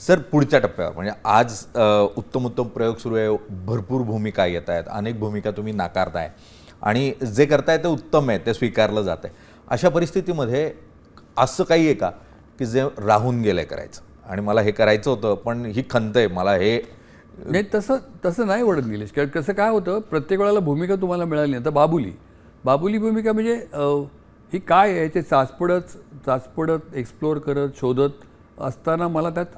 Sir पुढच्या टप्प्यावर म्हणजे आज उत्तम उत्तम प्रयोग सुरू आहे, भरपूर भूमिका येत आहेत, अनेक भूमिका तुम्ही नाकारताय आणि जे करताय ते उत्तम आहे, ते स्वीकारलं जात आहे. अशा परिस्थितीमध्ये असं काही आहे का की जे राहून गेलंय करायचं आणि मला हे करायचं होतं पण ही खंत आहे मला हे नाही? तसं नाही वाटत निलेश. कारण कसं काय होतं, प्रत्येक वेळेला भूमिका तुम्हाला मिळाली नाही. आता बाबुली भूमिका म्हणजे ही काय आहे ते चाचपडत एक्सप्लोअर करत शोधत असताना मला त्यात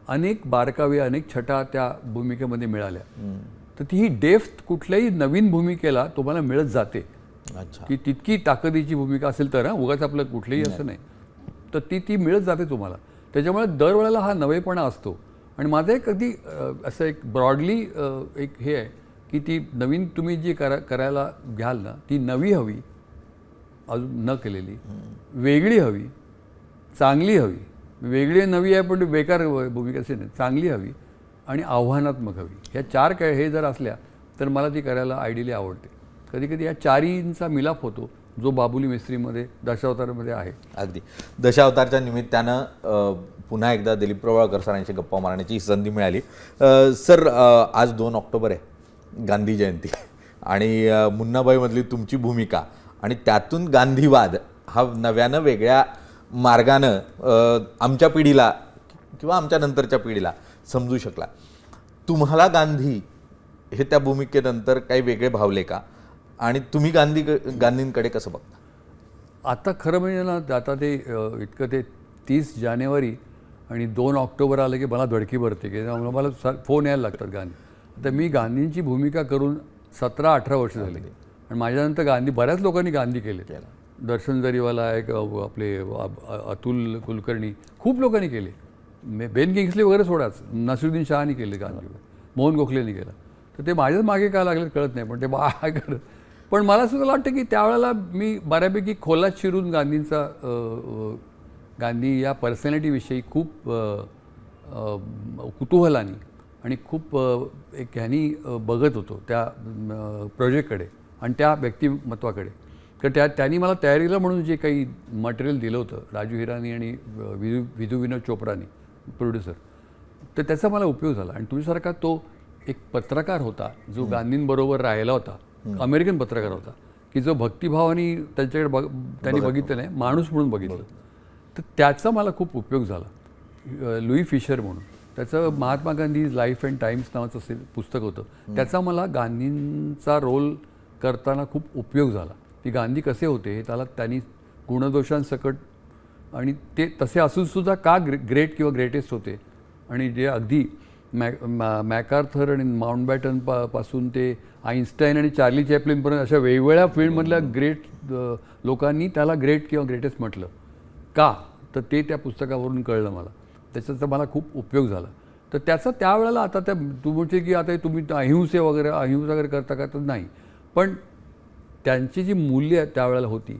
अनेक बारकावे अनेक छटा त्या भूमिकेमध्ये मिळाल्या. तर ती ही डेप्थ कुठल्याही नवीन भूमिकेला तुम्हाला मिळत जाते. अच्छा, की तितकी ताकदीची भूमिका असेल तर उगाच आपलं कुठलंही असं नाही, तर ती मिळत जाते तुम्हाला. त्याच्यामुळे दरवेळेला हा नवेपणा असतो. आणि माझं एक अगदी असं एक ब्रॉडली एक हे आहे की ती नवीन तुम्ही जी करायला घ्याल ना, ती नवी हवी, अजून न केलेली, वेगळी हवी, चांगली हवी. वेगळी नवी आहे पण बेकार भूमिका असे नाही, चांगली हवी आणि आव्हानात्मक हवी. ह्या 4 काय हे जर असल्या तर मला ती करायला आयडियली आवडते. कधी कधी या 4चा मिलाप होतो जो बाबुली मिस्त्रीमध्ये दशावतारमध्ये आहे. अगदी दशावतारच्या निमित्तानं पुन्हा एकदा दिलीप प्रभावळकर सरांशी गप्पा मारण्याची संधी मिळाली. सर आज 2 ऑक्टोबर आहे, गांधी जयंती, आणि मुन्नाबाईमधली तुमची भूमिका आणि त्यातून गांधीवाद हा नव्यानं वेगळ्या मार्गानं आमच्या पिढीला किंवा आमच्या नंतरच्या पिढीला समजू शकला. तुम्हाला गांधी हे त्या भूमिकेनंतर काही वेगळे भावले का आणि तुम्ही गांधींकडे कसं बघता? आता खरं म्हणजे ना, आता ते इतकं ते 30 जानेवारी आणि 2 ऑक्टोबर आलं की मला धडकी भरते की मला फोन यायला लागतात गांधी. आता मी गांधींची भूमिका करून 17-18 वर्ष झाली आणि माझ्यानंतर बऱ्याच लोकांनी गांधी केले. दर्शन जरीवाला एक आपले अतुल कुलकर्णी, खूप लोकांनी केले. बेन किंग्सले वगैरे सोडाच, नसिरुद्दीन शहानी केले गांधी, मोहन गोखलेंनी केलं. तर ते माझ्याच मागे काय लागले कळत नाही, पण ते करत. पण मला सुद्धा वाटतं की त्यावेळेला मी बऱ्यापैकी खोलात शिरून गांधी या पर्सनॅलिटीविषयी खूप कुतूहलाने आणि खूप एक ह्यानी बघत होतो त्या प्रोजेक्टकडे आणि त्या व्यक्तिमत्वाकडे. तर त्यांनी मला तयारीला म्हणून जे काही मटेरियल दिलं होतं, राजू हिरानी आणि विधू विनोद चोप्रानी प्रोड्युसर, तर त्याचा मला उपयोग झाला. आणि तुमच्यासारखा तो एक पत्रकार होता जो गांधींबरोबर राहिला होता, अमेरिकन पत्रकार होता, की जो भक्तिभावाने त्यांच्याकडे त्यांनी बघितलं नाही, माणूस म्हणून बघितलं. तर त्याचा मला खूप उपयोग झाला. लुई फिशर म्हणून त्याचं Mahatma Gandhi life and times नावाचं असेल पुस्तक होतं, त्याचा मला गांधींचा रोल करताना खूप उपयोग झाला. की गांधी कसे होते हे त्यांनी गुणदोषांसकट आणि ते तसे असूनसुद्धा का ग्रेट किंवा ग्रेटेस्ट होते. आणि जे अगदी मॅकार्थर आणि माउंटबॅटन पासून ते आईन्स्टाईन आणि चार्ली चॅप्लिनपर्यंत अशा वेगवेगळ्या फील्डमधल्या ग्रेट लोकांनी त्याला ग्रेट किंवा ग्रेटेस्ट म्हटलं का, तर ते त्या पुस्तकावरून कळलं मला. त्याचा मला खूप उपयोग झाला. तर त्याचा त्यावेळेला आता त्या तुमचे की आता तुम्ही अहिंसा वगैरे करता का, तर नाही, पण त्यांची जी मूल्य त्यावेळेला होती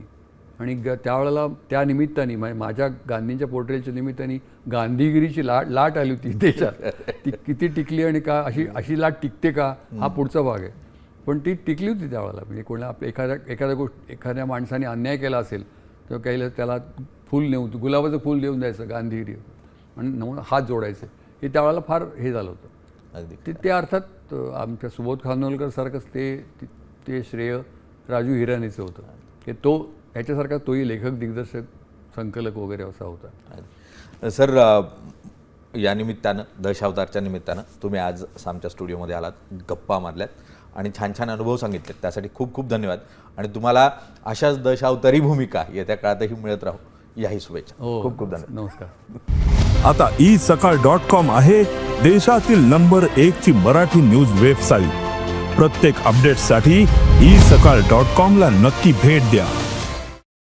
आणि त्यावेळेला त्या निमित्ताने माझ्या गांधींच्या पोर्ट्रेटच्या निमित्ताने गांधीगिरीची लाट आली होती देशात. ती किती टिकली आणि का अशी लाट टिकते का हा पुढचा भाग आहे. पण ती टिकली होती त्यावेळेला. म्हणजे कोणा एखाद्या माणसाने अन्याय केला असेल तर काही त्याला गुलाबाचं फूल देऊन द्यायचं गांधीगिरी आणि हात जोडायचे, हे त्यावेळेला फार हे झालं होतं. अगदी ते अर्थात आमच्या सुबोध खानोलकर सारखंच ते श्रेय राजू हिरानीचं होतं की तो ह्याच्यासारखा तोही लेखक दिग्दर्शक संकलक वगैरे असा होता. सर या निमित्तानं दशावतारच्या निमित्तानं तुम्ही आज आमच्या स्टुडिओमध्ये आलात, गप्पा मारल्यात आणि छान छान अनुभव सांगितलेत, त्यासाठी खूप खूप धन्यवाद. आणि तुम्हाला अशाच दशावतारी भूमिका येत्या काळातही मिळत राहू याही शुभेच्छा. खूप खूप धन्यवाद. नमस्कार. आता isakal.com आहे देशातील नंबर 1 ची मराठी न्यूज वेबसाईट. प्रत्येक अपडेटसाठी isakal.com ला नक्की भेट द्या.